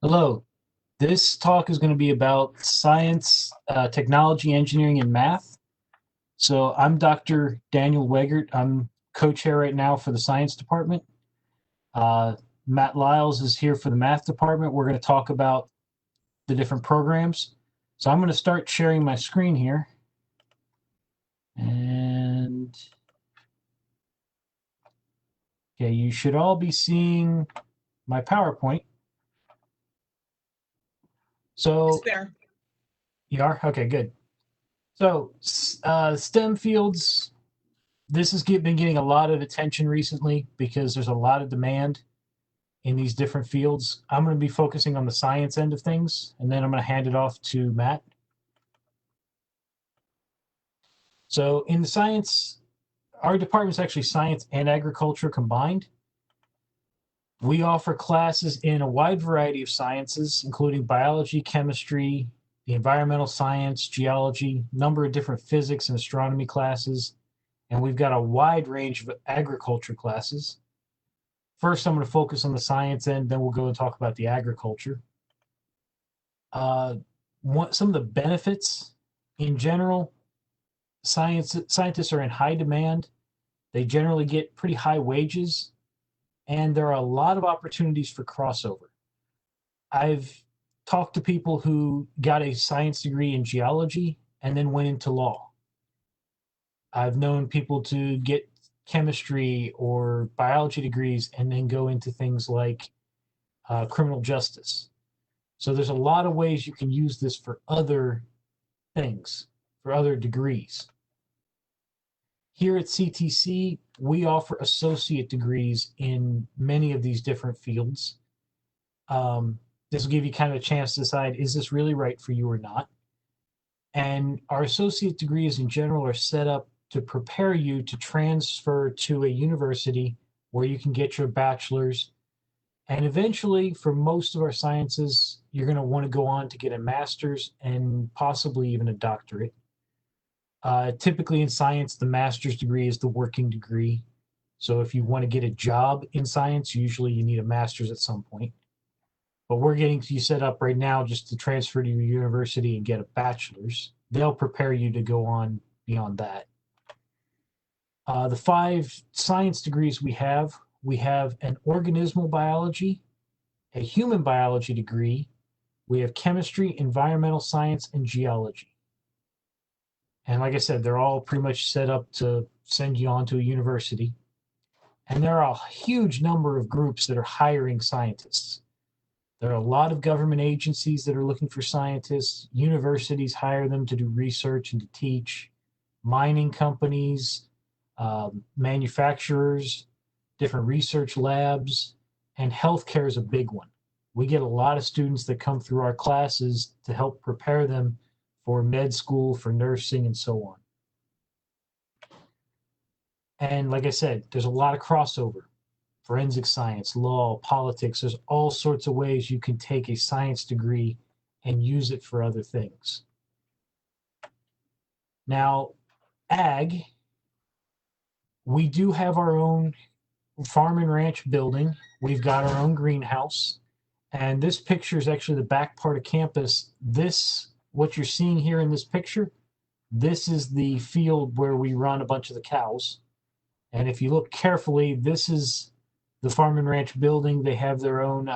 Hello. This talk is going to be about science, technology, engineering, and math. So I'm Dr. Daniel Wegert. I'm co-chair right now for the science department. Uh, Matt Lyles is here for the math department. We're going to talk about the different programs. So I'm going to start sharing my screen here. And okay, you should all be seeing my PowerPoint. It's So there. you are? Okay, good. So STEM fields, this has been getting a lot of attention recently because there's a lot of demand in these different fields. I'm going to be focusing on the science end of things, and then I'm going to hand it off to Matt. So in the science, our department is actually science and agriculture combined. We offer classes in a wide variety of sciences, including biology, chemistry, the environmental science, geology, number of different physics and astronomy classes, and we've got a wide range of agriculture classes. First, I'm going to focus on the science end, then we'll go and talk about the agriculture. Uh, some of the benefits in general, scientists are in high demand. They generally get pretty high wages, and there are a lot of opportunities for crossover. I've talked to people who got a science degree in geology and then went into law. I've known people to get chemistry or biology degrees and then go into things like criminal justice. So there's a lot of ways you can use this for other things, for other degrees. Here at CTC, we offer associate degrees in many of these different fields. This will give you kind of a chance to decide, is this really right for you or not? And our associate degrees in general are set up to prepare you to transfer to a university where you can get your bachelor's. And eventually, for most of our sciences, you're going to want to go on to get a master's and possibly even a doctorate. Typically in science, the master's degree is the working degree. So if you want to get a job in science, usually you need a master's at some point. But we're getting you set up right now just to transfer to your university and get a bachelor's. They'll prepare you to go on beyond that. The five science degrees we have an organismal biology, a human biology degree, we have chemistry, environmental science, and geology. And like I said, they're all pretty much set up to send you on to a university. And there are a huge number of groups that are hiring scientists. There are a lot of government agencies that are looking for scientists. Universities hire them to do research and to teach. Mining companies, manufacturers, different research labs, and healthcare is a big one. We get a lot of students that come through our classes to help prepare them for med school, for nursing, and so on. And like I said, there's a lot of crossover. Forensic science, law, politics, there's all sorts of ways you can take a science degree and use it for other things. Now, ag, we do have our own farm and ranch building. We've got our own greenhouse. And this picture is actually the back part of campus. This, what you're seeing here in this picture, this is the field where we run a bunch of the cows. And if you look carefully, this is the farm and ranch building. They have their own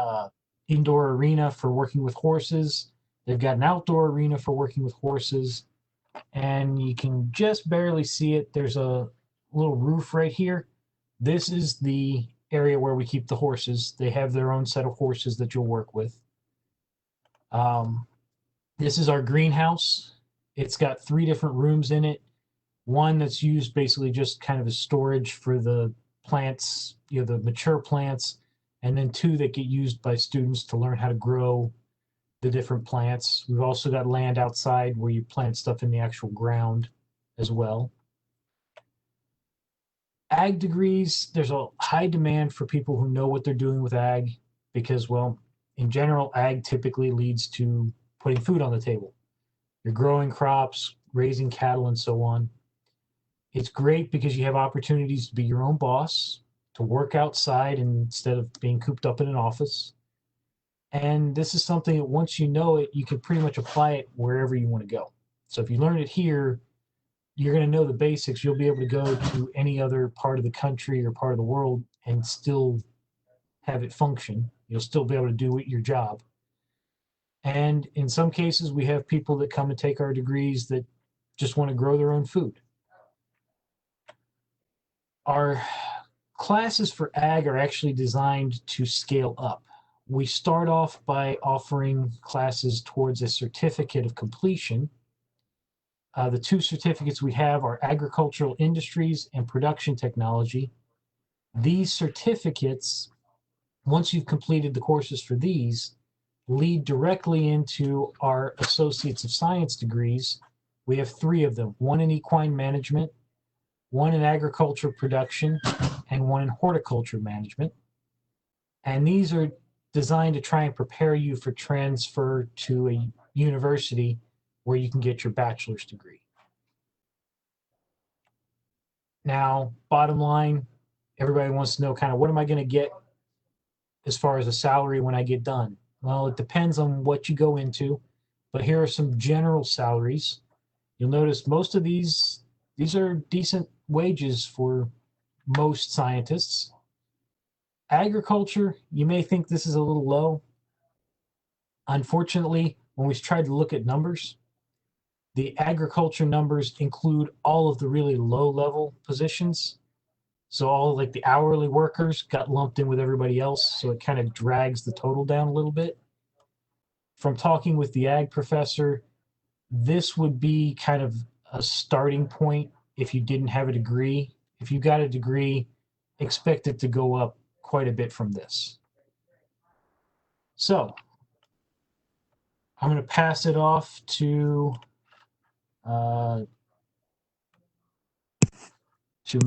indoor arena for working with horses. They've got an outdoor arena for working with horses. And you can just barely see it. There's a little roof right here. This is the area where we keep the horses. They have their own set of horses that you'll work with. Um, this is our greenhouse. It's got three different rooms in it. One that's used basically just kind of as storage for the plants, the mature plants, and then two that get used by students to learn how to grow the different plants. We've also got land outside where you plant stuff in the actual ground as well. Ag degrees, there's a high demand for people who know what they're doing with ag because, well, in general, ag typically leads to putting food on the table. You're growing crops, raising cattle, and so on. It's great because you have opportunities to be your own boss, to work outside instead of being cooped up in an office. And this is something that once you know it, you can pretty much apply it wherever you want to go. So if you learn it here, you're going to know the basics. You'll be able to go to any other part of the country or part of the world and still have it function. You'll still be able to do your job. And in some cases, we have people that come and take our degrees that just want to grow their own food. Our classes for ag are actually designed to scale up. We start off by offering classes towards a certificate of completion. The two certificates we have are agricultural industries and production technology. These certificates, once you've completed the courses for these, lead directly into our Associates of Science degrees. We have 3 of them, one in equine management, one in agriculture production, and one in horticulture management. And these are designed to try and prepare you for transfer to a university where you can get your bachelor's degree. Now, bottom line, everybody wants to know kind of what am I going to get as far as a salary when I get done? Well, it depends on what you go into, but here are some general salaries. You'll notice most of these are decent wages for most scientists. Agriculture, you may think this is a little low. Unfortunately, when we tried to look at numbers, the agriculture numbers include all of the really low level positions. So all like the hourly workers got lumped in with everybody else. So it kind of drags the total down a little bit. From talking with the ag professor, this would be kind of a starting point if you didn't have a degree. If you got a degree, expect it to go up quite a bit from this. So I'm going to pass it off to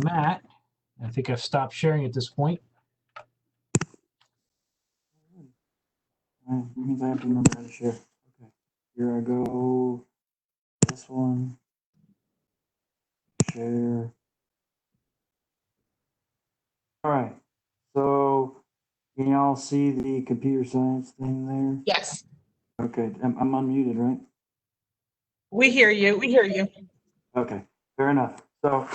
Matt. I think I've stopped sharing at this point. That means I have to remember how to share. Okay, here I go. This one. Share. All right. So, can y'all see the computer science thing there? Yes. Okay, I'm unmuted, right? We hear you. We hear you. Okay, fair enough. So,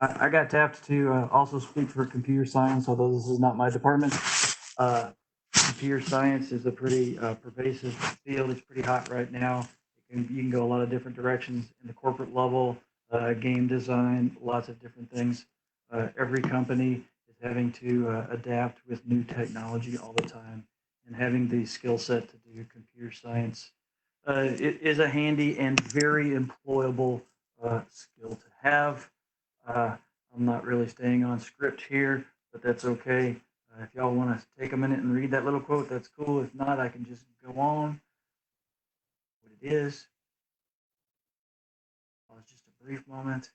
I got tapped to also speak for computer science, although this is not my department. Computer science is a pretty pervasive field. It's pretty hot right now. You can go a lot of different directions in the corporate level, game design, lots of different things. Every company is having to adapt with new technology all the time, and having the skill set to do computer science it is a handy and very employable skill to have. I'm not really staying on script here, but that's okay. If y'all want to take a minute and read that little quote, that's cool. If not, I can just go on. What it is. Oh, it's just a brief moment.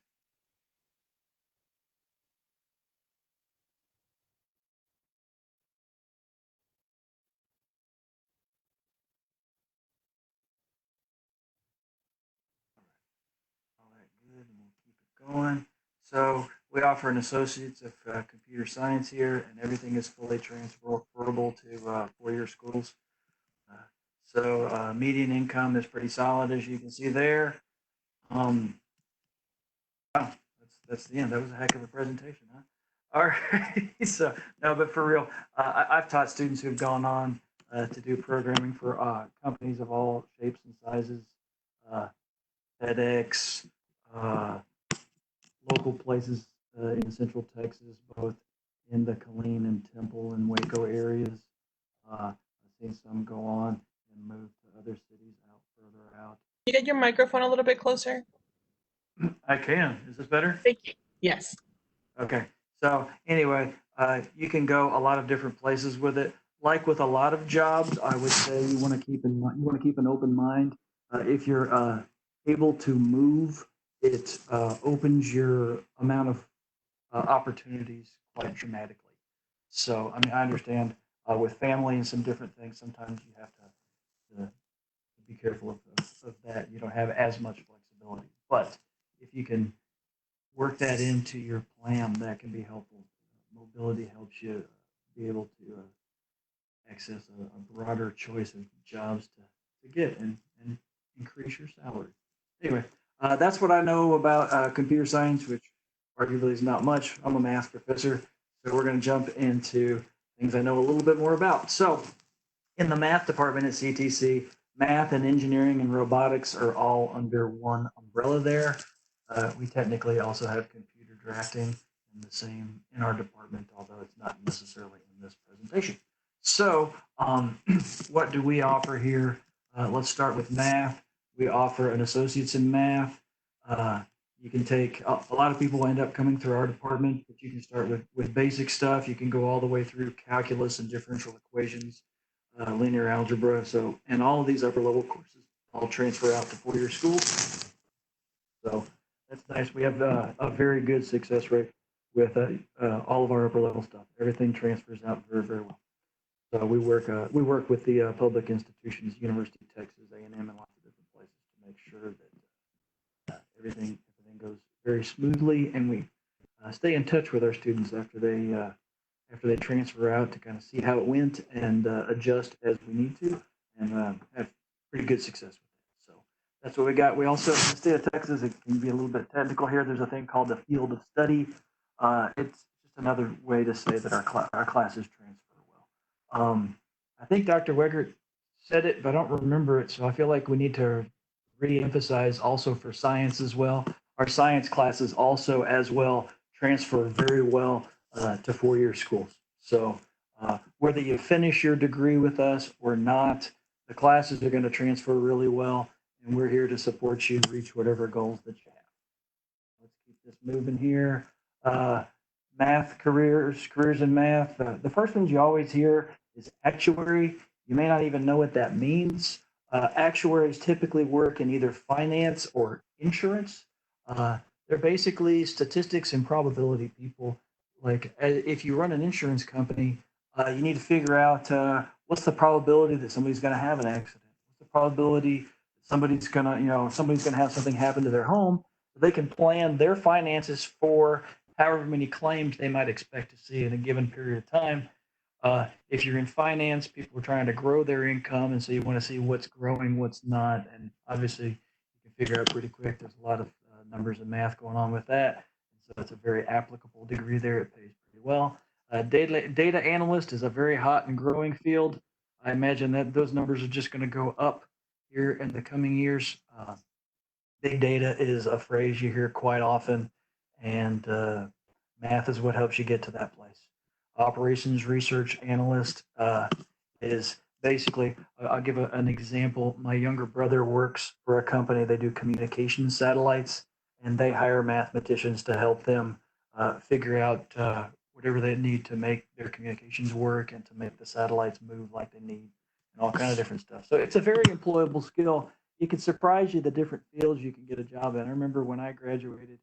All right, good, and we'll keep it going. So we offer an Associates of Computer Science here, and everything is fully transferable to four-year schools. So median income is pretty solid, as you can see there. Wow, that's the end. That was a heck of a presentation, huh? All right. So no, but for real, I've taught students who've gone on to do programming for companies of all shapes and sizes, FedEx, local places in Central Texas, both in the Killeen and Temple and Waco areas. I've seen some go on and move to other cities out further out. Can you get your microphone a little bit closer? I can. Is this better? Thank you. Yes. Okay. So anyway, you can go a lot of different places with it. Like with a lot of jobs, I would say you want to keep an open mind. If you're able to move, it opens your amount of opportunities quite dramatically. So I mean, I understand with family and some different things, sometimes you have to be careful of that. You don't have as much flexibility, but if you can work that into your plan, that can be helpful. Mobility helps you be able to access a broader choice of jobs to get and increase your salary. Anyway, that's what I know about computer science, which arguably is not much. I'm a math professor, so we're going to jump into things I know a little bit more about. So, in the math department at CTC, math and engineering and robotics are all under one umbrella there. We technically also have computer drafting in the same in our department, although it's not necessarily in this presentation. So, what do we offer here? Let's start with math. We offer an associate's in math. You can take a lot of people end up coming through our department, but you can start with basic stuff. You can go all the way through calculus and differential equations, linear algebra. So, and all of these upper level courses all transfer out to four-year schools. So that's nice. We have a very good success rate with all of our upper level stuff. Everything transfers out very, very well. So we work with the public institutions, University of Texas, A&M, and lots of different places to make sure that everything goes very smoothly, and we stay in touch with our students after they transfer out to kind of see how it went and adjust as we need to, and have pretty good success with it. So that's what we got. We also, in the state of Texas, it can be a little bit technical here. There's a thing called the field of study. It's just another way to say that our classes transfer well. I think Dr. Wegert said it, but I don't remember it, so I feel like we need to re-emphasize also for science as well. Our science classes also as well transfer very well to four-year schools. So whether you finish your degree with us or not, the classes are going to transfer really well, and we're here to support you and reach whatever goals that you have. Let's keep this moving here. Math careers in math. The first ones you always hear is actuary. You may not even know what that means. Actuaries typically work in either finance or insurance. They're basically statistics and probability people. Like if you run an insurance company, you need to figure out what's the probability that somebody's going to have an accident. What's the probability that somebody's going to have something happen to their home, so they can plan their finances for however many claims they might expect to see in a given period of time. If you're in finance, people are trying to grow their income, and so you want to see what's growing, what's not, and obviously you can figure out pretty quick. There's a lot of numbers and math going on with that, so it's a very applicable degree there. It pays pretty well. Data analyst is a very hot and growing field. I imagine that those numbers are just going to go up here in the coming years. Big data is a phrase you hear quite often, and math is what helps you get to that place. Operations research analyst is basically, I'll give an example. My younger brother works for a company. They do communication satellites, and they hire mathematicians to help them figure out whatever they need to make their communications work and to make the satellites move like they need, and all kind of different stuff. So it's a very employable skill. It can surprise you the different fields you can get a job in. I remember when I graduated,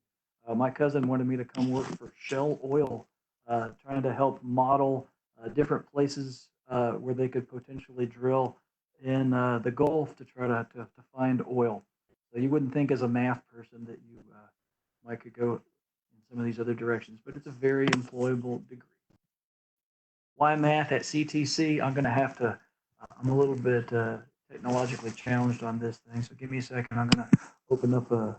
my cousin wanted me to come work for Shell Oil, trying to help model different places where they could potentially drill in the Gulf to try to find oil. So you wouldn't think as a math person that you might could go in some of these other directions, but it's a very employable degree. Why math at CTC? I'm a little bit technologically challenged on this thing, so give me a second. I'm going to open up a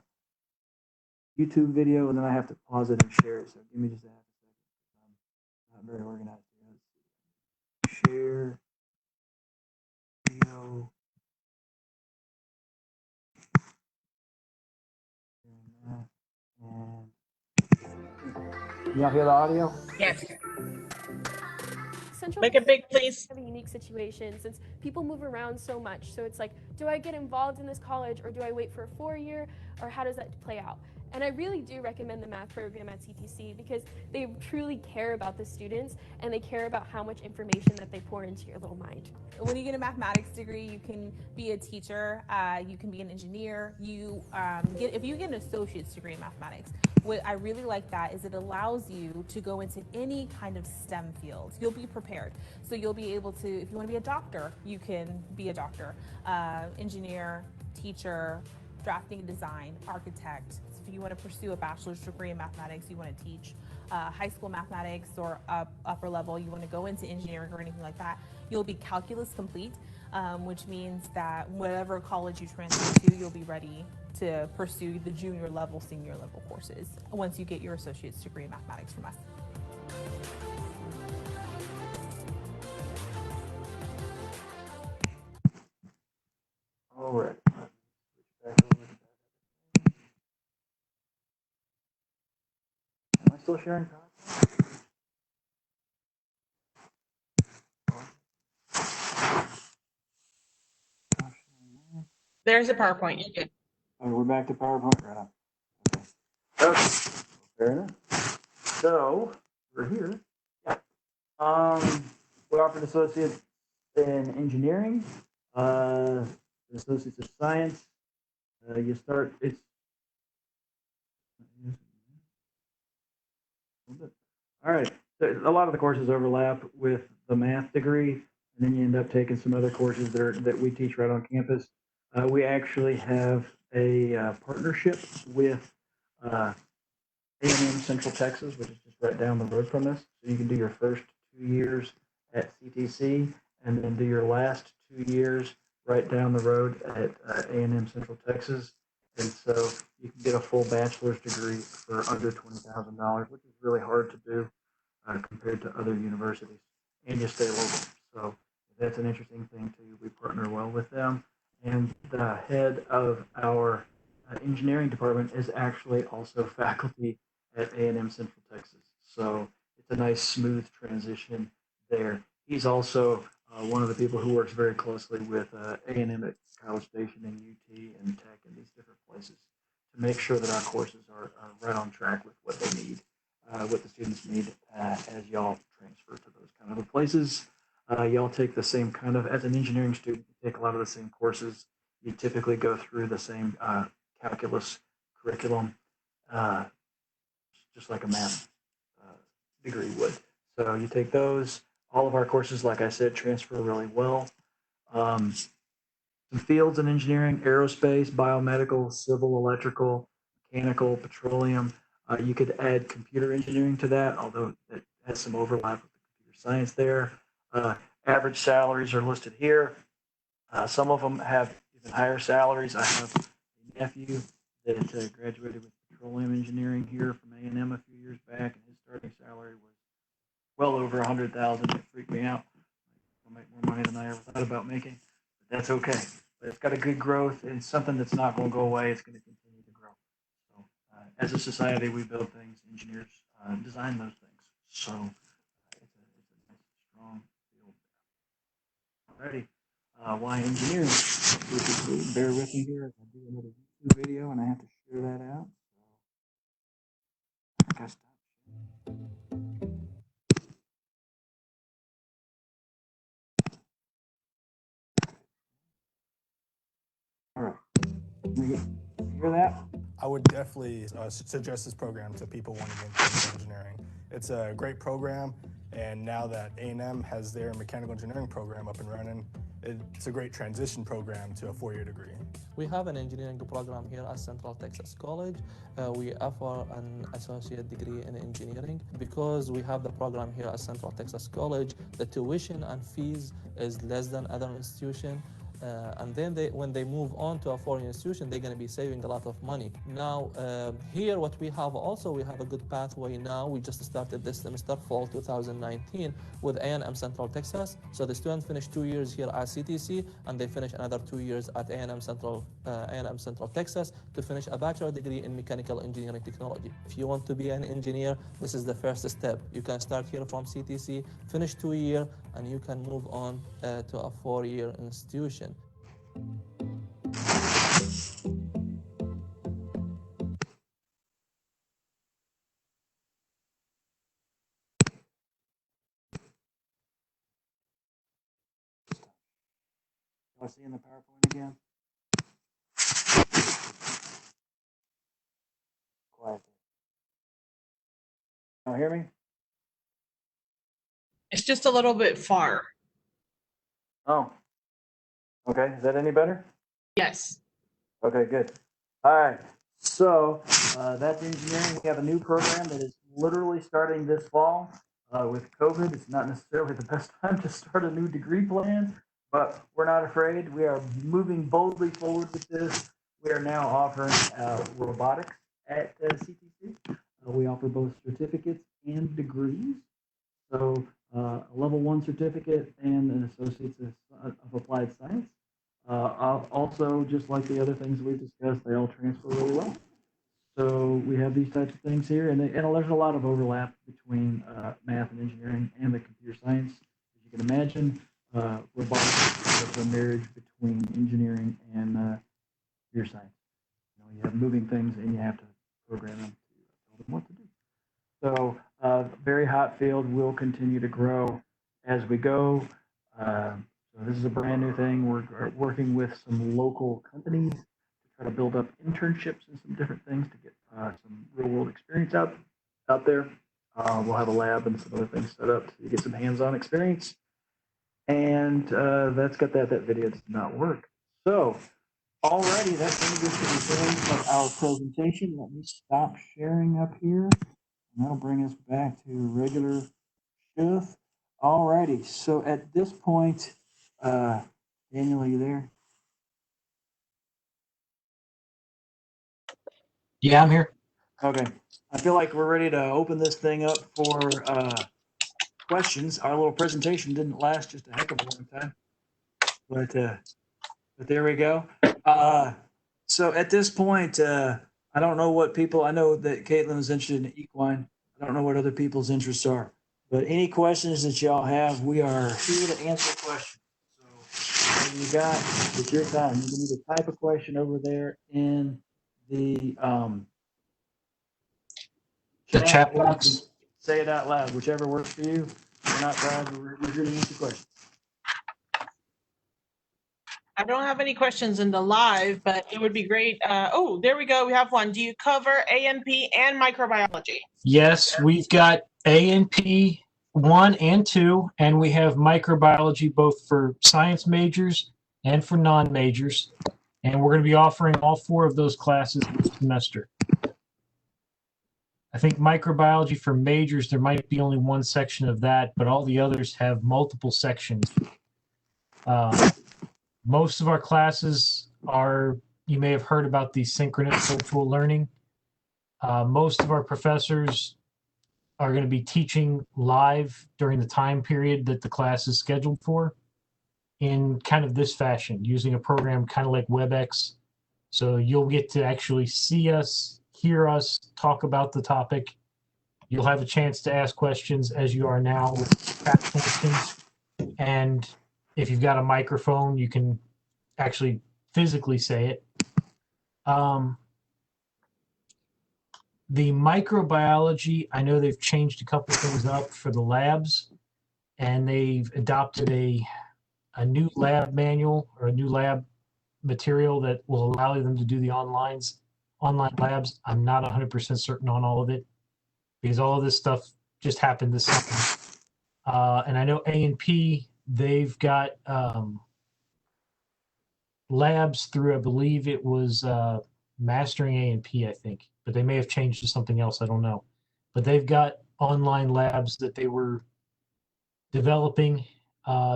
YouTube video, and then I have to pause it and share it. So give me just a half a second. I'm not very organized. Share video. And y'all hear the audio? Yes. Central Make it big, please. have a unique situation since people move around so much. So it's like, do I get involved in this college or do I wait for a 4-year, or how does that play out? And I really do recommend the math program at CTC because they truly care about the students and they care about how much information that they pour into your little mind. When you get a mathematics degree, you can be a teacher, you can be an engineer. If you get an associate's degree in mathematics, what I really like that is it allows you to go into any kind of STEM field. You'll be prepared. So you'll be able to, if you want to be a doctor, you can be a doctor, engineer, teacher, drafting and design, architect. It's if you want to pursue a bachelor's degree in mathematics, you want to teach high school mathematics or upper level, you want to go into engineering or anything like that, you'll be calculus complete, which means that whatever college you transfer to, you'll be ready to pursue the junior level, senior level courses once you get your associate's degree in mathematics from us. All right. Am I still sharing? There's a PowerPoint. You're good. Oh, we're back to PowerPoint right now. Okay. Fair enough. So we're here. Yeah. We offer an associate in engineering, associates of science. You start. It's all right. A lot of the courses overlap with the math degree, and then you end up taking some other courses that we teach right on campus. We actually have a partnership with A&M Central Texas, which is just right down the road from us. So you can do your first 2 years at CTC, and then do your last 2 years right down the road at A&M Central Texas. And so you can get a full bachelor's degree for under $20,000, which is really hard to do compared to other universities. And you stay local. So that's an interesting thing too. We partner well with them. And the head of our engineering department is actually also faculty at A&M Central Texas. So it's a nice smooth transition there. He's also one of the people who works very closely with A&M at College Station and UT and Tech and these different places to make sure that our courses are right on track with what they need, what the students need as y'all transfer to those kind of places. Y'all take the same kind of, as an engineering student, you take a lot of the same courses. You typically go through the same calculus curriculum, just like a math degree would. So you take those. All of our courses, like I said, transfer really well. Some fields in engineering: aerospace, biomedical, civil, electrical, mechanical, petroleum. You could add computer engineering to that, although it has some overlap with the computer science there. Average salaries are listed here. Some of them have even higher salaries. I have a nephew that graduated with petroleum engineering here from A&M a few years back, and his starting salary was well over $100,000. It freaked me out. I'll make more money than I ever thought about making, but that's okay. But it's got a good growth, and something that's not going to go away. It's going to continue to grow. So, as a society, we build things. Engineers design those things. So, it's a nice, strong field. Alrighty. Why engineering? Bear with me here as I do another YouTube video, and I have to share that out. I think I stopped. All right. You hear that? I would definitely suggest this program to people wanting to get into engineering. It's a great program, and now that A&M has their mechanical engineering program up and running, it's a great transition program to a 4-year degree. We have an engineering program here at Central Texas College. We offer an associate degree in engineering. Because we have the program here at Central Texas College, the tuition and fees is less than other institutions. And then when they move on to a foreign institution, they're going to be saving a lot of money. Now, here what we have also, we have a good pathway now. We just started this semester, fall 2019, with A&M Central Texas. So the students finish 2 years here at CTC, and they finish another 2 years at A&M Central Texas to finish a bachelor degree in mechanical engineering technology. If you want to be an engineer, this is the first step. You can start here from CTC, finish 2 years, and you can move on to a 4-year institution. Do I see in the PowerPoint again? Quiet. Can you hear me? It's just a little bit far. Oh. Okay. Is that any better? Yes. Okay, good. All right. So that's engineering. We have a new program that is literally starting this fall. With COVID, it's not necessarily the best time to start a new degree plan, but we're not afraid. We are moving boldly forward with this. We are now offering robotics at CTC. We offer both certificates and degrees. So a level 1 certificate and an associate's of applied science. Also, just like the other things we've discussed, they all transfer really well. So we have these types of things here, and there's a lot of overlap between math and engineering and the computer science. As you can imagine, robotics is a marriage between engineering and computer science. You have moving things, and you have to program them to tell them what to do. So very hot field, will continue to grow as we go. So this is a brand new thing. We're working with some local companies to try to build up internships and some different things to get some real world experience out there. We'll have a lab and some other things set up so you get some hands-on experience. And that's got that video does not work. So alrighty, that's going to be the end of our presentation. Let me stop sharing up here, and that'll bring us back to regular stuff. Alrighty, so at this point, Daniel, are you there? Yeah, I'm here. Okay, I feel like we're ready to open this thing up for questions. Our little presentation didn't last just a heck of a long time, but there we go. So at this point, I don't know what people. I know that Caitlin is interested in equine. I don't know what other people's interests are, but any questions that y'all have, we are here to answer questions. So you got, it's your time. You can either type a question over there in the chat box. Say it out loud, whichever works for you. We're not proud. We're here to answer questions. I don't have any questions in the live, but it would be great. Oh, there we go. We have one. Do you cover A&P and microbiology? Yes, we've got A&P 1 and 2, and we have microbiology both for science majors and for non-majors. And we're going to be offering all 4 of those classes this semester. I think microbiology for majors, there might be only one section of that, but all the others have multiple sections. Most of our classes are, you may have heard about the synchronous virtual learning. Most of our professors are going to be teaching live during the time period that the class is scheduled for in kind of this fashion, using a program kind of like WebEx. So you'll get to actually see us, hear us talk about the topic. You'll have a chance to ask questions as you are now with chat functions. And if you've got a microphone, you can actually physically say it. The microbiology, I know they've changed a couple things up for the labs, and they've adopted a new lab manual or a new lab material that will allow them to do the online labs. I'm not 100% certain on all of it because all of this stuff just happened this summer. And I know A&P, they've got labs through, I believe it was Mastering A&P, I think, but they may have changed to something else. I don't know. But they've got online labs that they were developing.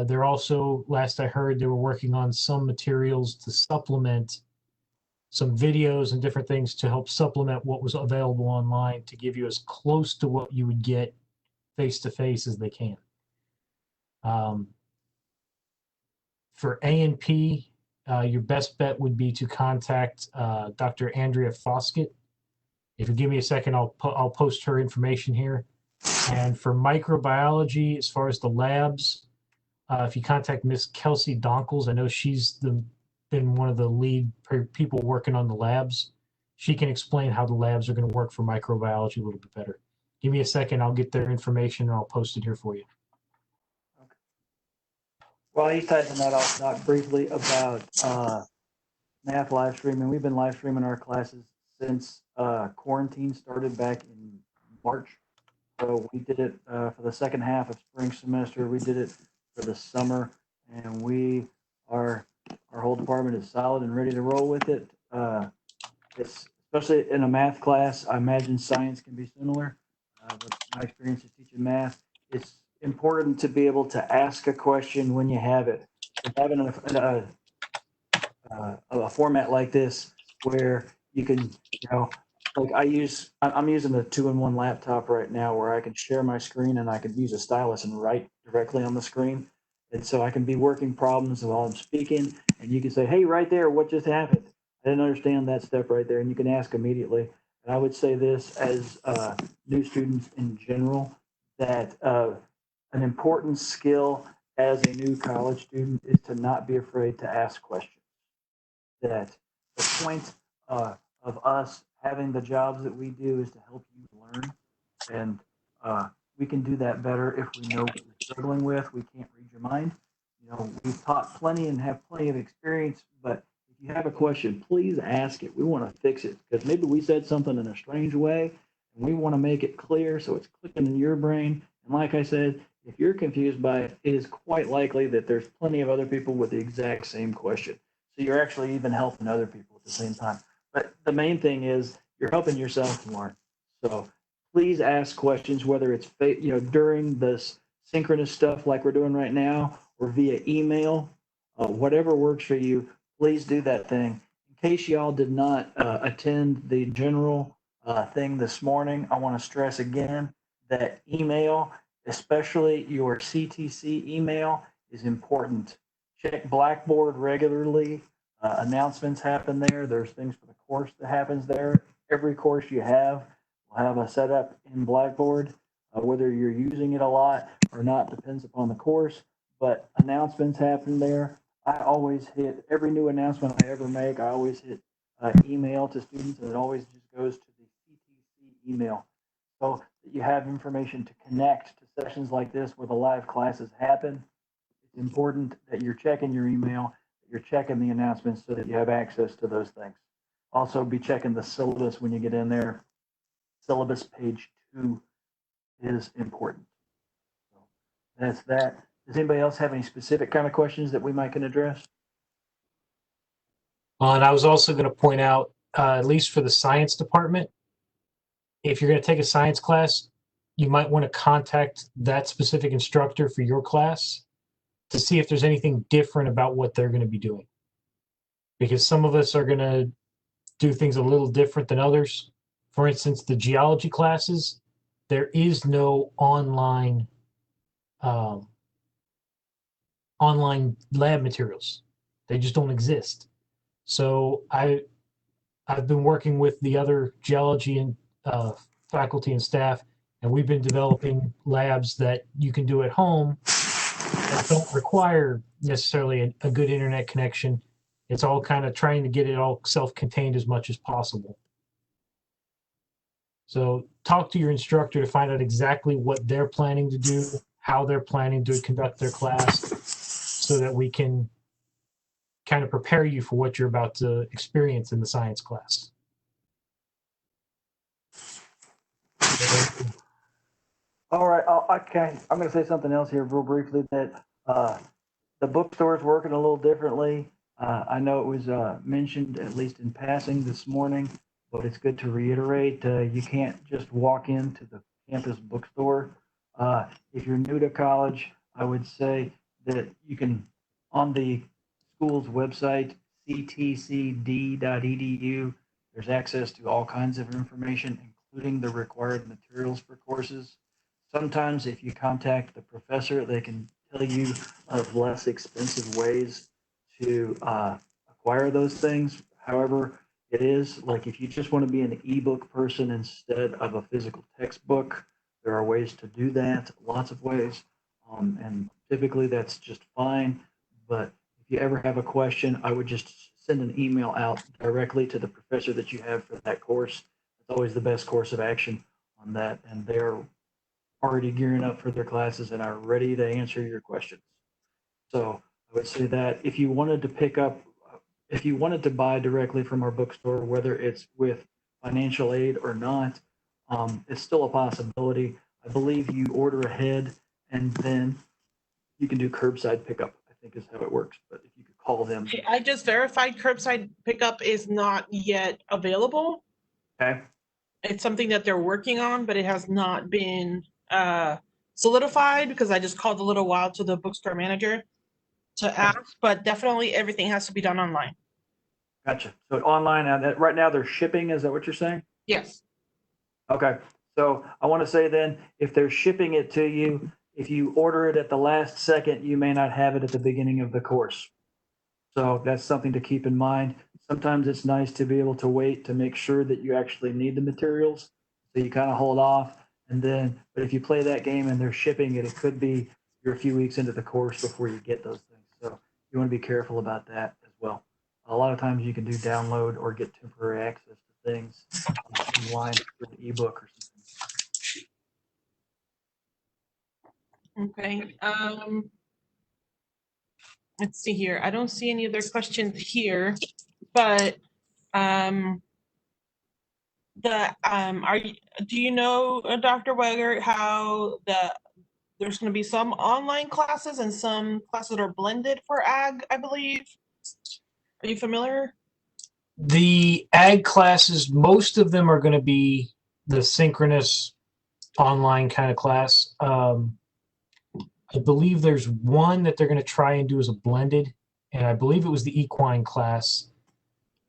They're also, last I heard, they were working on some materials to supplement some videos and different things to help supplement what was available online to give you as close to what you would get face-to-face as they can. For A&P, your best bet would be to contact Dr. Andrea Foskett. If you give me a second, I'll post her information here. And for microbiology, as far as the labs, if you contact Miss Kelsey Donkels, I know she's been one of the lead people working on the labs. She can explain how the labs are going to work for microbiology a little bit better. Give me a second, I'll get their information and I'll post it here for you. Okay. While he's typing that, I'll talk briefly about math live streaming. We've been live streaming our classes since quarantine started back in March. So we did it for the second half of spring semester. We did it for the summer, and our whole department is solid and ready to roll with it. As especially in a math class. I imagine science can be similar. With my experience of teaching math, it's important to be able to ask a question when you have it. And having a format like this where you can, like I'm using a 2-in-1 laptop right now where I can share my screen and I can use a stylus and write directly on the screen. And so I can be working problems while I'm speaking, and you can say, hey, right there, what just happened? I didn't understand that step right there, and you can ask immediately. And I would say this as new students in general, that an important skill as a new college student is to not be afraid to ask questions. That the point of us having the jobs that we do is to help you learn, and we can do that better if we know what you're struggling with. We can't read your mind. We've taught plenty and have plenty of experience, but if you have a question, please ask it. We want to fix it because maybe we said something in a strange way, and we want to make it clear so it's clicking in your brain. And like I said, if you're confused by it, it is quite likely that there's plenty of other people with the exact same question. So you're actually even helping other people at the same time. But the main thing is you're helping yourself learn. So please ask questions, whether it's during this synchronous stuff like we're doing right now, or via email, whatever works for you. Please do that thing. In case y'all did not attend the general thing this morning, I want to stress again that email, especially your CTC email, is important. Check Blackboard regularly. Announcements happen there. There's things for the course that happens there. Every course you have will have a setup in Blackboard. Whether you're using it a lot or not depends upon the course, but announcements happen there. I always hit every new announcement I ever make. I always hit email to students, and it always just goes to the CTC email, so that you have information to connect to sessions like this where the live classes happen. It's important that you're checking your email, that you're checking the announcements so that you have access to those things. Also, be checking the syllabus when you get in there. Syllabus page 2 is important. So that's that. Does anybody else have any specific kind of questions that we might can address? And I was also going to point out, at least for the science department, if you're going to take a science class, you might want to contact that specific instructor for your class to see if there's anything different about what they're going to be doing. Because some of us are going to do things a little different than others. For instance, the geology classes, there is no online lab materials. They just don't exist. So I've been working with the other geology and faculty and staff, and we've been developing labs that you can do at home that don't require necessarily a good internet connection. It's all kind of trying to get it all self-contained as much as possible. So talk to your instructor to find out exactly what they're planning to do, how they're planning to conduct their class, so that we can kind of prepare you for what you're about to experience in the science class. All right. Okay. I'm going to say something else here real briefly, that the bookstore is working a little differently. I know it was mentioned, at least in passing this morning, but it's good to reiterate. You can't just walk into the campus bookstore. If you're new to college, I would say that you can, on the school's website, ctcd.edu, there's access to all kinds of information, including the required materials for courses. Sometimes if you contact the professor, they can tell you of less expensive ways to acquire those things. However, it is like if you just want to be an ebook person instead of a physical textbook, there are ways to do that, lots of ways. And typically that's just fine. But if you ever have a question, I would just send an email out directly to the professor that you have for that course. It's always the best course of action on that. And they're already gearing up for their classes and are ready to answer your questions. So I would say that if you wanted to buy directly from our bookstore, whether it's with financial aid or not, it's still a possibility. I believe you order ahead and then you can do curbside pickup, I think is how it works. But if you could call them. I just verified curbside pickup is not yet available. Okay. It's something that they're working on, but it has not been solidified because I just called a little while to the bookstore manager to ask, but definitely everything has to be done online. Gotcha. So online, right now they're shipping, is that what you're saying? Yes. Okay. So I want to say then, if they're shipping it to you, if you order it at the last second, you may not have it at the beginning of the course. So that's something to keep in mind. Sometimes it's nice to be able to wait to make sure that you actually need the materials. So you kind of hold off. And then, but if you play that game and they're shipping it, it could be you're a few weeks into the course before you get those things. So you want to be careful about that as well. A lot of times you can do download or get temporary access to things online through an ebook or something. Okay. Let's see here. I don't see any other questions here, but do you know, Dr. Weger, how there's going to be some online classes and some classes that are blended for ag, I believe. Are you familiar? The ag classes, most of them are going to be the synchronous online kind of class. I believe there's one that they're going to try and do as a blended, and I believe it was the equine class,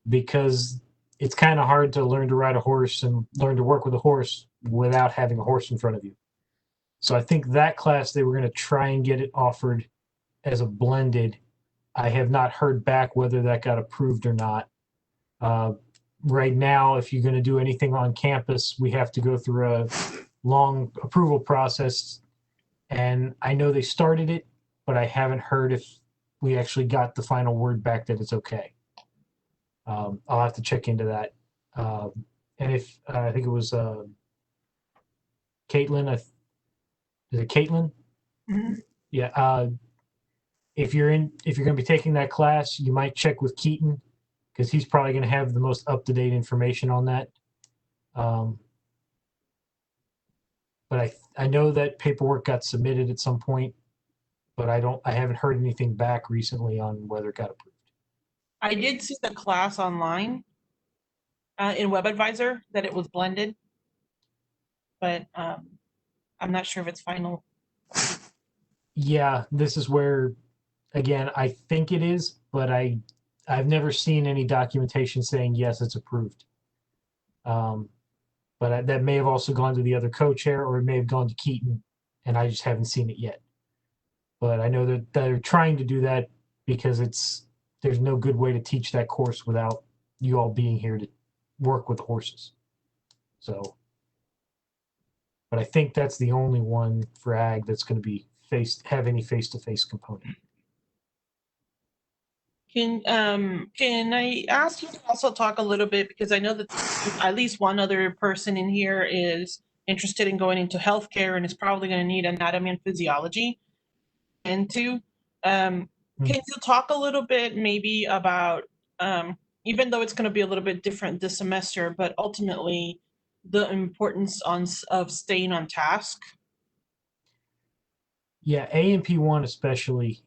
because it's kind of hard to learn to ride a horse and learn to work with a horse without having a horse in front of you. So I think that class, they were going to try and get it offered as a blended. I have not heard back whether that got approved or not. Right now, if you're going to do anything on campus, we have to go through a long approval process. And I know they started it, but I haven't heard if we actually got the final word back that it's okay. I'll have to check into that. And if I think it was Caitlin, is it Caitlin? Mm-hmm. Yeah. If you're going to be taking that class, you might check with Keaton, because he's probably going to have the most up-to-date information on that. But I know that paperwork got submitted at some point, but I haven't heard anything back recently on whether it got approved. I did see the class online in WebAdvisor that it was blended, but I'm not sure if it's final. Yeah, this is where, again, I think it is, but I've never seen any documentation saying yes, it's approved. But that may have also gone to the other co-chair, or it may have gone to Keaton, and I just haven't seen it yet. But I know that they're trying to do that because there's no good way to teach that course without you all being here to work with horses. So, but I think that's the only one for ag that's going to be have any face-to-face component. Can I ask you to also talk a little bit, because I know that at least one other person in here is interested in going into healthcare and is probably going to need anatomy and physiology. Can you talk a little bit maybe about, even though it's going to be a little bit different this semester, but ultimately the importance of staying on task? Yeah, A&P1 especially,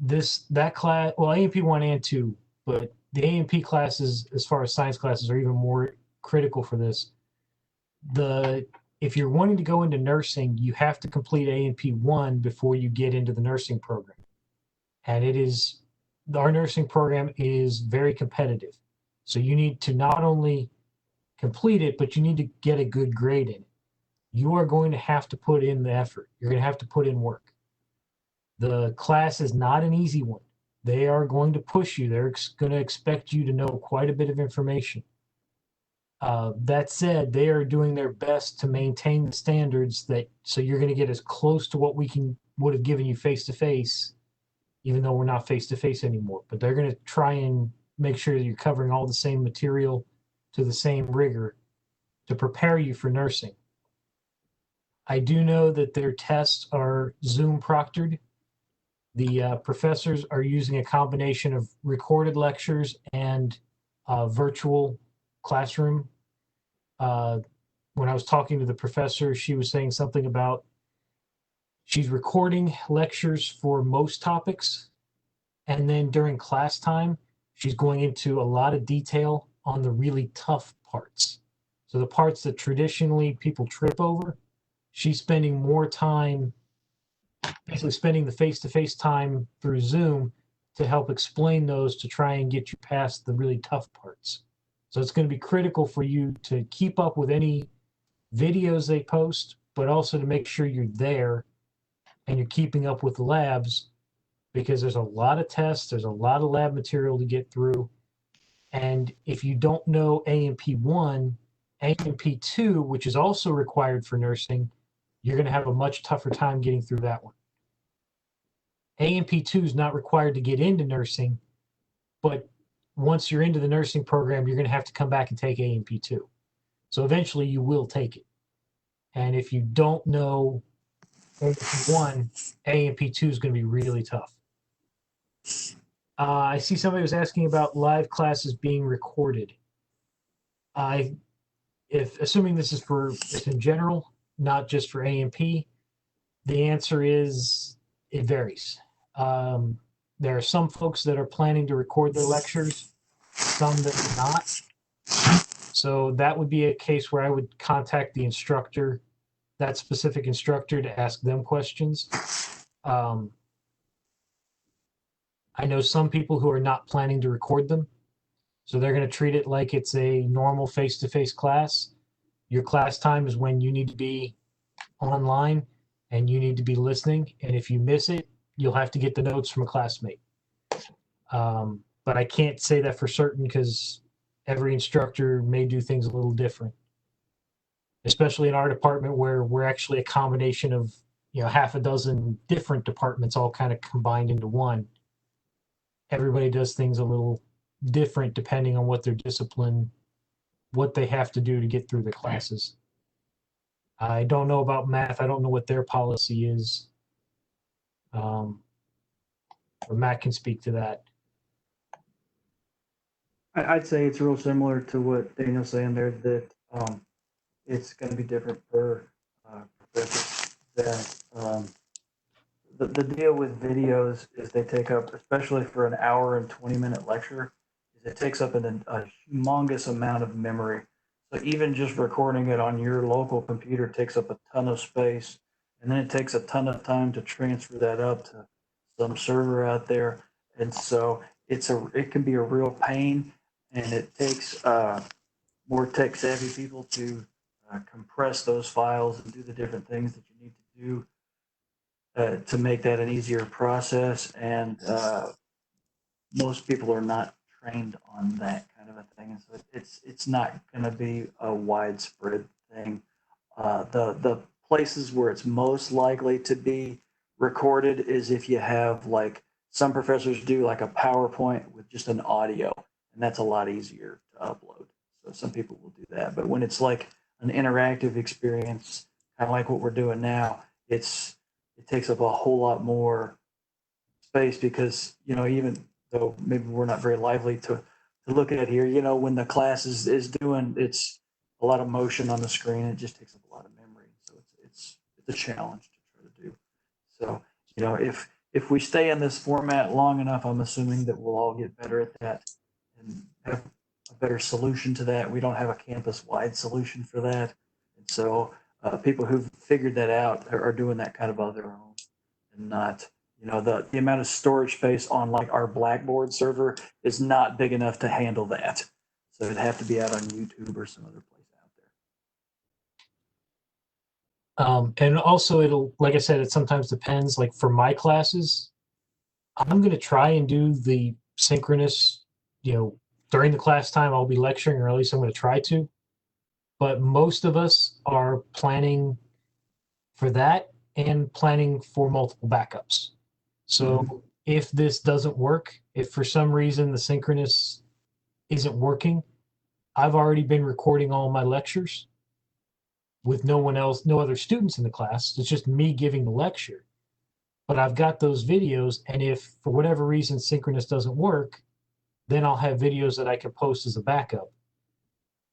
that class, well, A&P1 and 2, but the A&P classes, as far as science classes, are even more critical for this. If you're wanting to go into nursing, you have to complete A&P1 before you get into the nursing program. And our nursing program is very competitive. So you need to not only complete it, but you need to get a good grade in it. You are going to have to put in the effort. You're going to have to put in work. The class is not an easy one. They are going to push you. They're going to expect you to know quite a bit of information. That said, they are doing their best to maintain the standards so you're going to get as close to what we would have given you face-to-face, even though we're not face-to-face anymore. But they're going to try and make sure that you're covering all the same material to the same rigor to prepare you for nursing. I do know that their tests are Zoom proctored. The professors are using a combination of recorded lectures and virtual classroom. When I was talking to the professor, she was saying something about she's recording lectures for most topics, and then during class time, she's going into a lot of detail on the really tough parts. So the parts that traditionally people trip over, she's spending more time, basically spending the face-to-face time through Zoom to help explain those to try and get you past the really tough parts. So it's going to be critical for you to keep up with any videos they post, but also to make sure you're there and you're keeping up with the labs, because there's a lot of tests, there's a lot of lab material to get through. And if you don't know A&P1, A&P2, which is also required for nursing, you're going to have a much tougher time getting through that one. A&P2 is not required to get into nursing, but once you're into the nursing program, you're going to have to come back and take A&P2. So eventually you will take it. And if you don't know A&P1, A&P2 is going to be really tough. I see somebody was asking about live classes being recorded. Assuming this is for just in general, not just for A&P, the answer is it varies. There are some folks that are planning to record their lectures, some that are not. So that would be a case where I would contact the instructor, that specific instructor, to ask them questions. I know some people who are not planning to record them. So they're going to treat it like it's a normal face-to-face class. Your class time is when you need to be online and you need to be listening. And if you miss it, you'll have to get the notes from a classmate. But I can't say that for certain because every instructor may do things a little different, especially in our department where we're actually a combination of, half a dozen different departments all kind of combined into one. Everybody does things a little different depending on what their discipline, what they have to do to get through the classes. I don't know about math. I don't know what their policy is. But Matt can speak to that. I'd say it's real similar to what Daniel's saying there, that it's going to be different for professors. That the deal with videos is they take up, especially for an hour and 20-minute lecture, is it takes up a humongous amount of memory. So even just recording it on your local computer takes up a ton of space, and then it takes a ton of time to transfer that up to some server out there. And so it can be a real pain, and it takes more tech-savvy people to compress those files and do the different things that you need to do to make that an easier process. And most people are not trained on that kind of a thing, and so it's not going to be a widespread thing. The places where it's most likely to be recorded is if you have, like, some professors do like a PowerPoint with just an audio, and that's a lot easier to upload. So some people will do that. But when it's like an interactive experience, kind of like what we're doing now, it takes up a whole lot more space because, even though maybe we're not very lively to look at here, when the class is doing, it's a lot of motion on the screen. It just takes up a lot of memory. So it's a challenge to try to do. So, if we stay in this format long enough, I'm assuming that we'll all get better at that and have a better solution to that. We don't have a campus-wide solution for that. And so people who've figured that out are doing that kind of on their own, and not, the amount of storage space on like our Blackboard server is not big enough to handle that. So it'd have to be out on YouTube or some other place out there. And also like I said, it sometimes depends. Like for my classes, I'm going to try and do the synchronous, during the class time, I'll be lecturing, or at least I'm going to try to. But most of us are planning for that and planning for multiple backups. So if this doesn't work, if for some reason the synchronous isn't working, I've already been recording all my lectures with no one else, no other students in the class. It's just me giving the lecture. But I've got those videos, and if for whatever reason synchronous doesn't work, then I'll have videos that I can post as a backup.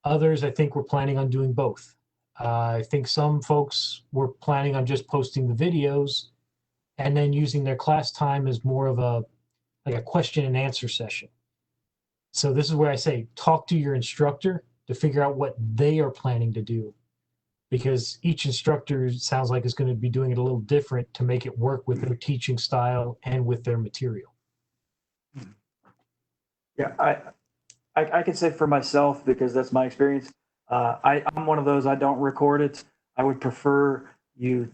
Others, I think, we're planning on doing both. I think some folks were planning on just posting the videos and then using their class time as more of a question and answer session. So this is where I say, talk to your instructor to figure out what they are planning to do, because each instructor sounds like is going to be doing it a little different to make it work with their teaching style and with their material. Yeah, I can say for myself, because that's my experience. I'm one of those, I don't record it. I would prefer you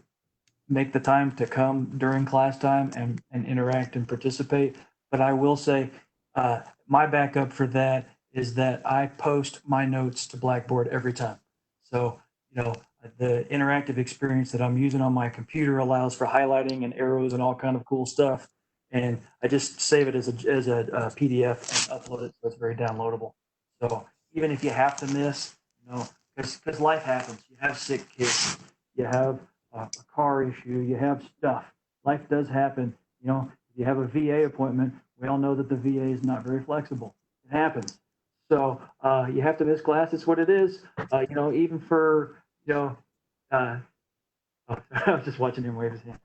make the time to come during class time and interact and participate. But I will say, my backup for that is that I post my notes to Blackboard every time. So, the interactive experience that I'm using on my computer allows for highlighting and arrows and all kind of cool stuff. And I just save it as a PDF and upload it so it's very downloadable. So even if you have to miss, because life happens. You have sick kids, you have a car issue, you have stuff. Life does happen. If you have a VA appointment, we all know that the VA is not very flexible. It happens. So you have to miss class. It's what it is. Even for, I was just watching him wave his hand.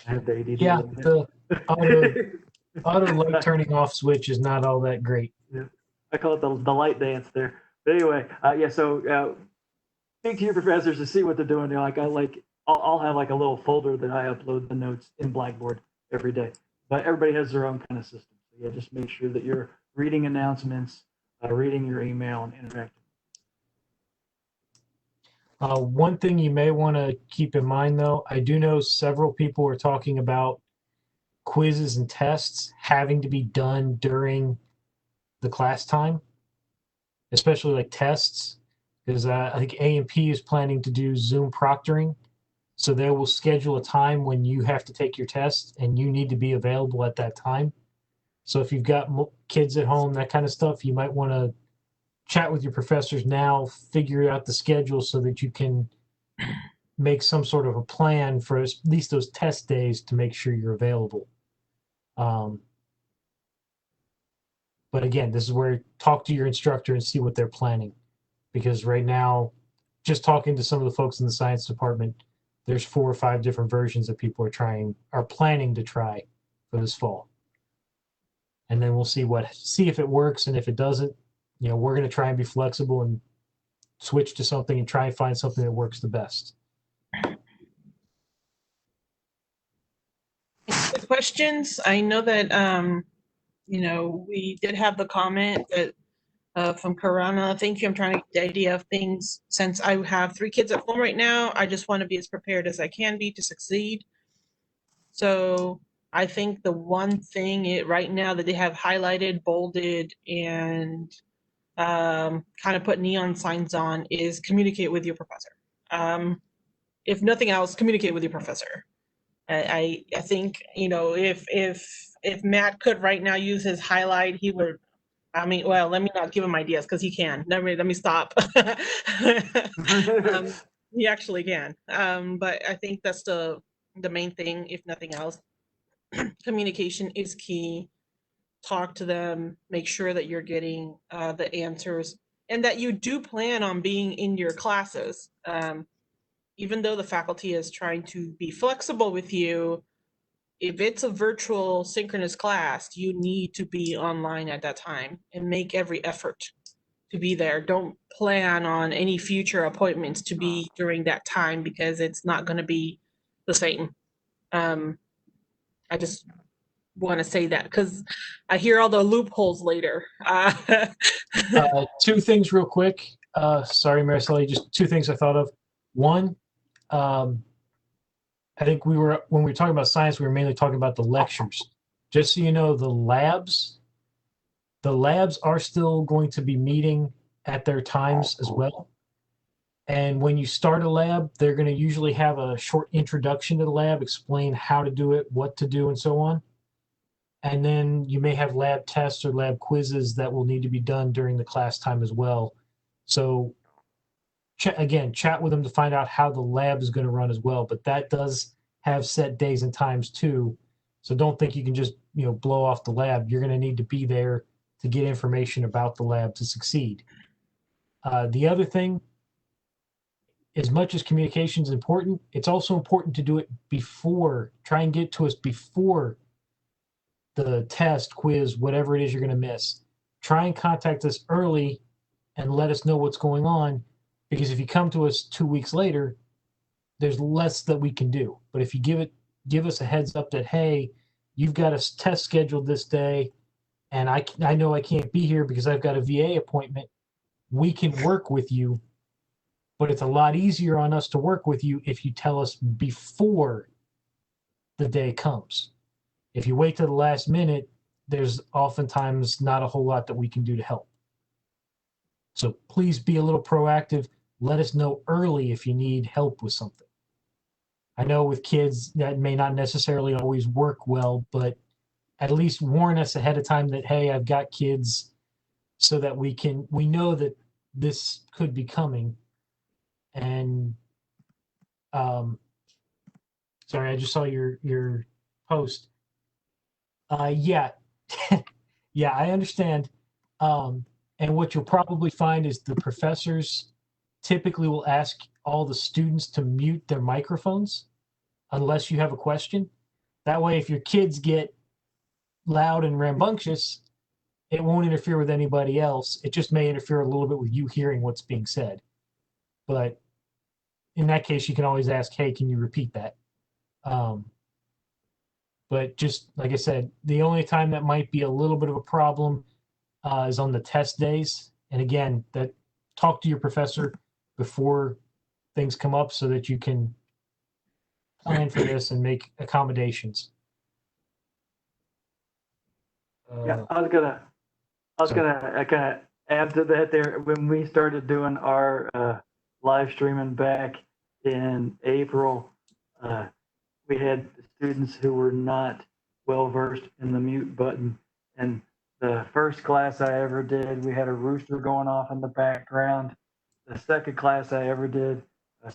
I have the ADD. Yeah, the auto light turning off switch is not all that great. Yeah. I call it the light dance there. But anyway, so speak to your professors to see what they're doing. I'll have like a little folder that I upload the notes in Blackboard every day. But everybody has their own kind of system. So yeah, just make sure that you're reading announcements, reading your email, and interacting. One thing you may want to keep in mind, though, I do know several people are talking about quizzes and tests having to be done during the class time, especially like tests, because I think A&P is planning to do Zoom proctoring. So they will schedule a time when you have to take your test and you need to be available at that time. So if you've got kids at home, that kind of stuff, you might want to chat with your professors now, figure out the schedule so that you can make some sort of a plan for at least those test days to make sure you're available. But again, this is where talk to your instructor and see what they're planning. Because right now, just talking to some of the folks in the science department, there's 4 or 5 different versions that people are planning to try for this fall. And then we'll see if it works, and if it doesn't, we're going to try and be flexible and switch to something and try and find something that works the best. Any questions? I know that we did have the comment that from Karana. Thank you. I'm trying to get the idea of things. Since I have 3 kids at home right now, I just want to be as prepared as I can be to succeed. So I think the one thing right now that they have highlighted, bolded, and kind of put neon signs on is communicate with your professor. If nothing else, communicate with your professor. I think, if Matt could right now use his highlight, he would. Let me not give him ideas because he can. Let me stop. He actually can. But I think that's the main thing, if nothing else. Communication is key. Talk to them, make sure that you're getting the answers, and that you do plan on being in your classes. Even though the faculty is trying to be flexible with you, if it's a virtual synchronous class, you need to be online at that time and make every effort to be there. Don't plan on any future appointments to be during that time, because it's not going to be the same. I just want to say that because I hear all the loopholes later. 2 things real quick. Sorry, Maricela, just 2 things I thought of. One, I think when we were talking about science, we were mainly talking about the lectures. Just so you know, the labs are still going to be meeting at their times as well. And when you start a lab, they're going to usually have a short introduction to the lab, explain how to do it, what to do, and so on. And then you may have lab tests or lab quizzes that will need to be done during the class time as well. So chat with them to find out how the lab is going to run as well. But that does have set days and times too. So don't think you can just blow off the lab. You're going to need to be there to get information about the lab to succeed. The other thing, as much as communication is important, it's also important to do it before. Try and get to us before the test, quiz, whatever it is you're going to miss. Try and contact us early and let us know what's going on, because if you come to us 2 weeks later, there's less that we can do. But if you give us a heads up that, hey, you've got a test scheduled this day, and I know I can't be here because I've got a VA appointment, we can work with you. But it's a lot easier on us to work with you if you tell us before the day comes. If you wait to the last minute, there's oftentimes not a whole lot that we can do to help. So please be a little proactive. Let us know early if you need help with something. I know with kids that may not necessarily always work well, but at least warn us ahead of time that, hey, I've got kids, so that we know that this could be coming. And sorry, I just saw your post. Yeah, yeah, I understand. And what you'll probably find is the professors typically will ask all the students to mute their microphones unless you have a question. That way, if your kids get loud and rambunctious, it won't interfere with anybody else. It just may interfere a little bit with you hearing what's being said. But in that case, you can always ask, hey, can you repeat that? But just like I said, the only time that might be a little bit of a problem is on the test days. And again, that talk to your professor before things come up so that you can plan for this and make accommodations. Yeah, I was gonna kind of add to that there. When we started doing our live streaming back in April, we had students who were not well versed in the mute button. And the first class I ever did, we had a rooster going off in the background. The second class I ever did,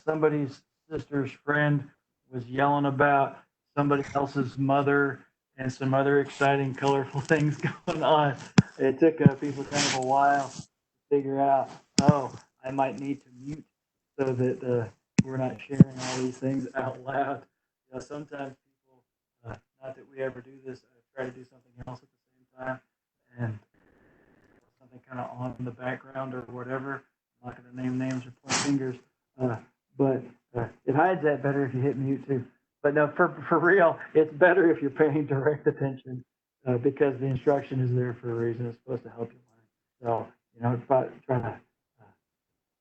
somebody's sister's friend was yelling about somebody else's mother and some other exciting, colorful things going on. It took people kind of a while to figure out, oh, I might need to mute so that we're not sharing all these things out loud. You know, sometimes people, not that we ever do this, try to do something else at the same time, and something kind of on in the background or whatever. I'm not going to name names or point fingers, but it hides that better if you hit mute too. But no, for real, it's better if you're paying direct attention because the instruction is there for a reason. It's supposed to help you learn. So, you know, if I try to,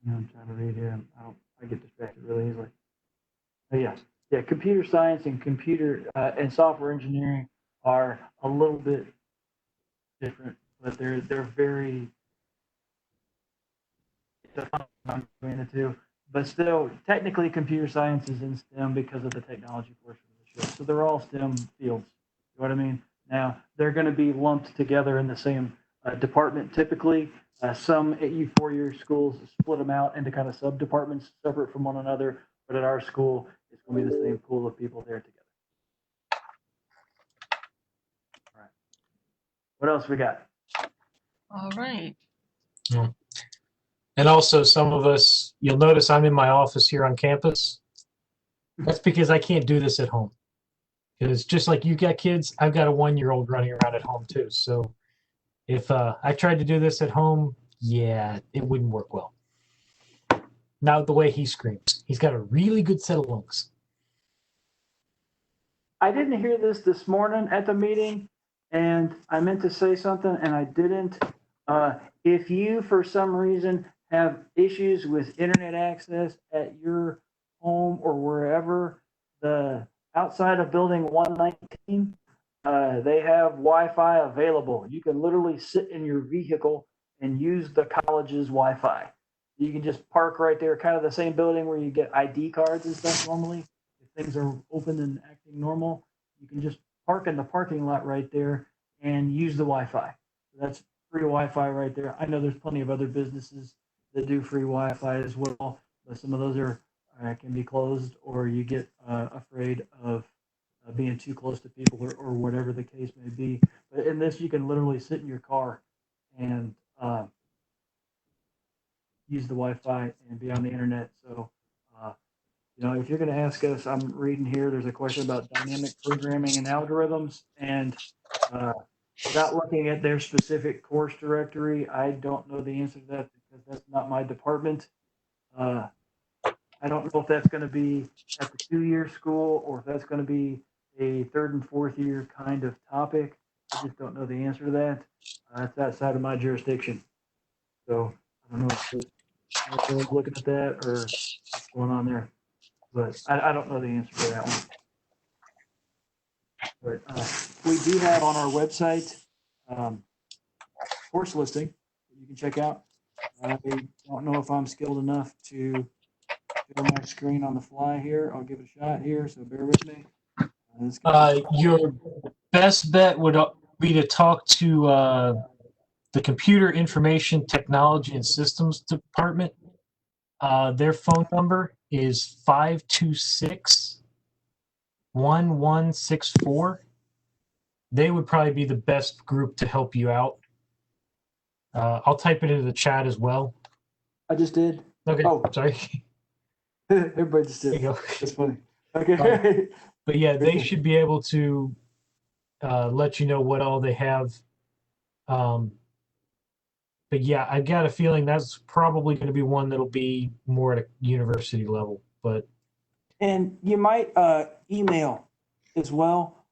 I'm trying to read here. I get distracted really easily. But yeah, computer science and computer and software engineering are a little bit different, but they're very between the two. But still, technically, computer science is in STEM because of the technology portion of the show. So they're all STEM fields. You know what I mean? Now, they're going to be lumped together in the same department typically. Some at you four-year schools split them out into kind of sub-departments separate from one another. But at our school, it's going to be the same pool of people there together. All right. What else we got? All right. Yeah. And also, some of us, you'll notice I'm in my office here on campus. That's because I can't do this at home. Because just like you got kids, I've got a 1-year-old running around at home too. So if I tried to do this at home, yeah, it wouldn't work well. Not the way he screams. He's got a really good set of lungs. I didn't hear this morning at the meeting, and I meant to say something, and I didn't. If you, for some reason, have issues with internet access at your home or wherever, the outside of building 119, they have Wi-Fi available. You can literally sit in your vehicle and use the college's Wi-Fi. You can just park right there, kind of the same building where you get ID cards and stuff normally. If things are open and acting normal, you can just park in the parking lot right there and use the Wi-Fi. So that's free Wi-Fi right there. I know there's plenty of other businesses that do free Wi-Fi as well, but some of those are can be closed, or you get afraid of being too close to people, or whatever the case may be. But in this, you can literally sit in your car and use the Wi-Fi and be on the internet. So, you know, if you're going to ask us, I'm reading here, there's a question about dynamic programming and algorithms, and without looking at their specific course directory, I don't know the answer to that because that's not my department. I don't know if that's going to be at the 2-year school or if that's going to be a 3rd and 4th year kind of topic. I just don't know the answer to that. That's outside of my jurisdiction. So I don't know if they're looking at that or what's going on there. But I don't know the answer to that one. But we do have on our website course listing that you can check out. I don't know if I'm skilled enough to share my screen on the fly here. I'll give it a shot here, so bear with me. Your best bet would be to talk to the Computer Information Technology and Systems Department. Their phone number is 526-1164. They would probably be the best group to help you out. I'll type it into the chat as well. I just did. Okay. Oh, sorry. Everybody just did. There you go. That's funny. Okay. But yeah, they should be able to let you know what all they have. But yeah, I got a feeling that's probably going to be one that'll be more at a university level. But and you might email as well.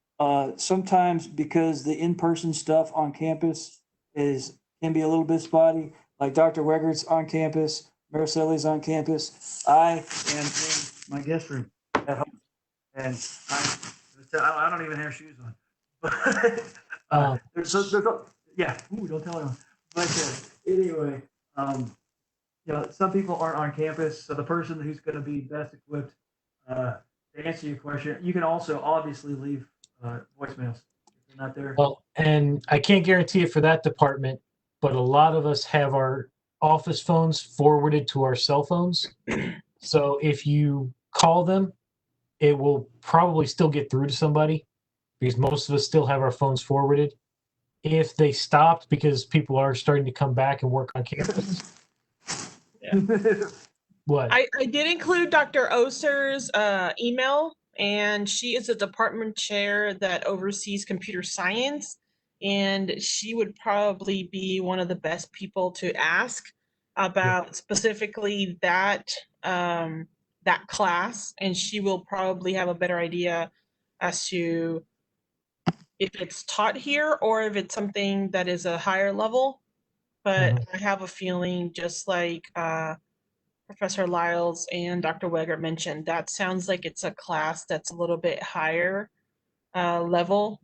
Sometimes because the in-person stuff on campus can be a little bit spotty. Like Dr. Wegert's on campus, Maricelli's on campus. I am in my guest room at home, and I don't even have shoes on. But yeah. Ooh, don't tell anyone. But anyway, some people aren't on campus, so the person who's going to be best equipped to answer your question, you can also obviously leave voicemails if they're not there. well, and I can't guarantee it for that department, but a lot of us have our office phones forwarded to our cell phones. So if you call them, it will probably still get through to somebody because most of us still have our phones forwarded. If they stopped because people are starting to come back and work on campus. Yeah. What? I did include Dr. Oser's email, and she is a department chair that oversees computer science, and she would probably be one of the best people to ask about specifically that that class, and she will probably have a better idea as to if it's taught here or if it's something that is a higher level. But I have a feeling, just like Professor Lyles and Dr. Wegert mentioned, that sounds like it's a class that's a little bit higher level.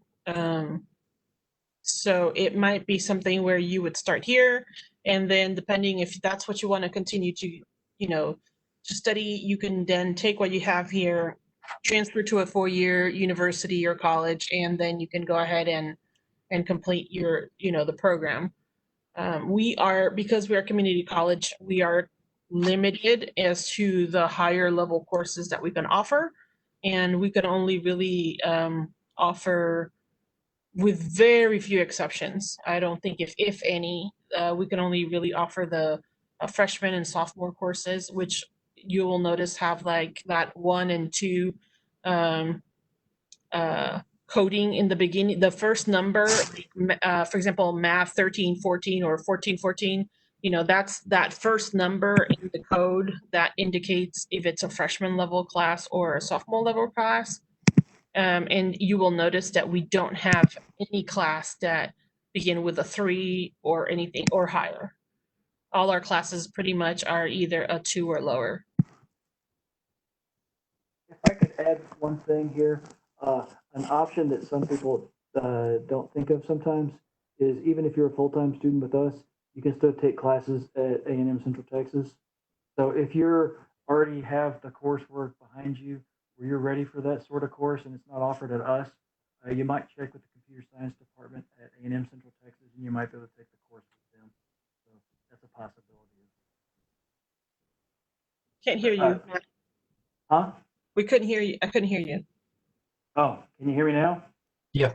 So it might be something where you would start here, and then depending if that's what you want to continue to, to study, you can then take what you have here, transfer to a 4-year university or college, and then you can go ahead and complete your, the program. Because we are community college, we are limited as to the higher level courses that we can offer, and we can only really offer, with very few exceptions, I don't think if any, we can only really offer the freshman and sophomore courses, which you will notice have like that 1 and 2 coding in the beginning. The first number, for example, math 1314 or 1414, that's that first number in the code that indicates if it's a freshman level class or a sophomore level class. And you will notice that we don't have any class that begin with a 3 or anything or higher. All our classes pretty much are either a 2 or lower. If I could add one thing here, an option that some people don't think of sometimes is even if you're a full-time student with us, you can still take classes at A&M Central Texas. So if you're already have the coursework behind you, where you're ready for that sort of course and it's not offered at us, you might check with the computer science department at A&M Central Texas, and you might be able to take the course with them. So that's a possibility. Can't hear you. Huh? We couldn't hear you. I couldn't hear you. Oh, can you hear me now? Yeah.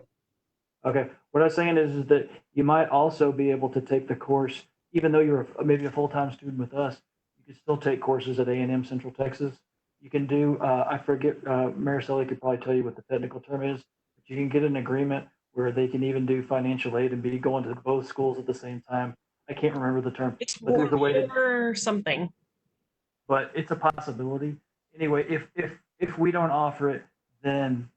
Okay. What I was saying is that you might also be able to take the course, even though you're maybe a full-time student with us, you can still take courses at A&M Central Texas. You can do, I forget, Maricelli could probably tell you what the technical term is, but you can get an agreement where they can even do financial aid and be going to both schools at the same time. I can't remember the term, It's but there's a way to, or something. but it's a possibility. Anyway, if we don't offer it, then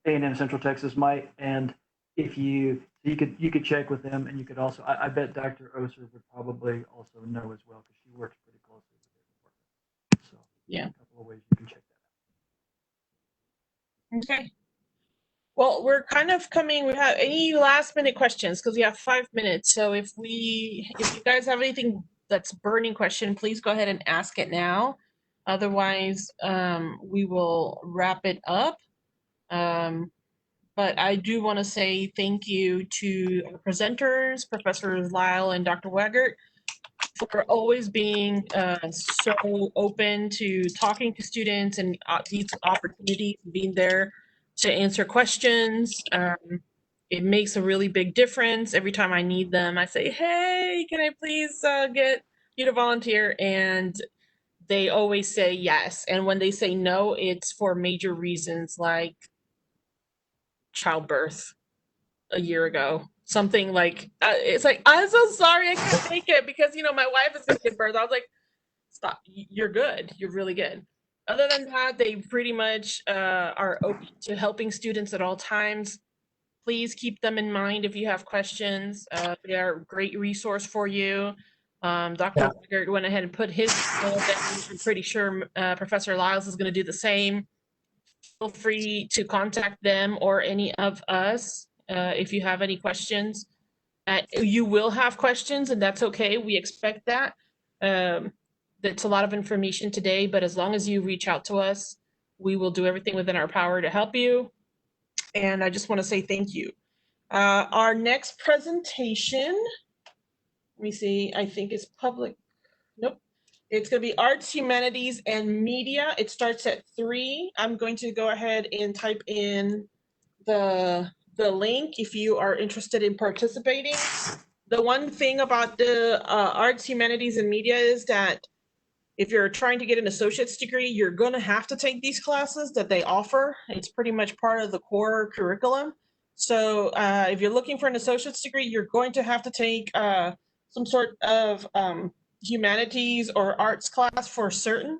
A&M Central Texas might. And if you could check with them, and you could also, I bet Dr. Oser would probably also know as well, because she works pretty closely with their department. So Yeah. a couple of ways you can check that out. Okay. Well, we're kind of coming. We have any last minute questions because we have 5 minutes. So if you guys have anything that's burning question, please go ahead and ask it now. Otherwise, we will wrap it up. But I do want to say thank you to our presenters, Professors Lyle and Dr. Waggart, for always being so open to talking to students and these opportunities, being there to answer questions. It makes a really big difference. Every time I need them, I say, hey, can I please get you to volunteer? And they always say yes. And when they say no, it's for major reasons like childbirth a year ago. Something like, it's like, I'm so sorry I can't make it because, my wife is going to give birth. I was like, stop, you're good. You're really good. Other than that, they pretty much are open to helping students at all times. Please keep them in mind if you have questions. They are a great resource for you. Dr. Waggart went ahead and put his email down. I'm pretty sure Professor Lyles is going to do the same. Feel free to contact them or any of us if you have any questions. You will have questions, and that's okay. We expect that. That's a lot of information today, but as long as you reach out to us, we will do everything within our power to help you. And I just want to say thank you. Our next presentation, let me see, I think it's public. Nope. It's going to be Arts, Humanities, and Media. It starts at 3. I'm going to go ahead and type in the link if you are interested in participating. The one thing about the Arts, Humanities, and Media is that if you're trying to get an associate's degree, you're going to have to take these classes that they offer. It's pretty much part of the core curriculum. So if you're looking for an associate's degree, you're going to have to take some sort of humanities or arts class for certain.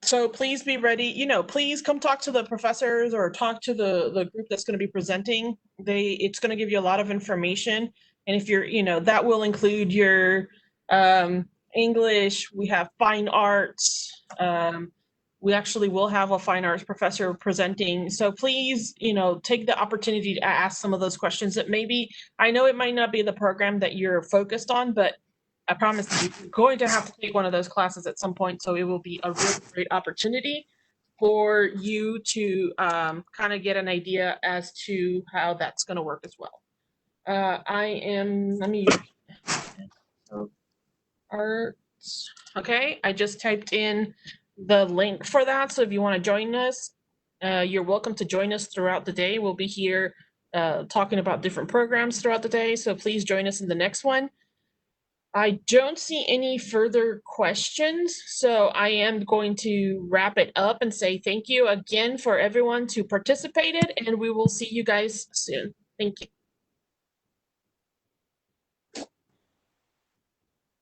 So please be ready. Please come talk to the professors or talk to the group that's going to be presenting. It's going to give you a lot of information. And if you're, that will include your English, we have fine arts. We actually will have a fine arts professor presenting. So please, take the opportunity to ask some of those questions that maybe, I know it might not be the program that you're focused on, but I promise you, you're going to have to take one of those classes at some point. So it will be a really great opportunity for you to kind of get an idea as to how that's going to work as well. Arts. Okay, I just typed in the link for that. So if you want to join us, you're welcome to join us throughout the day. We'll be here talking about different programs throughout the day. So please join us in the next one. I don't see any further questions, so I am going to wrap it up and say thank you again for everyone who participated, and we will see you guys soon. Thank you.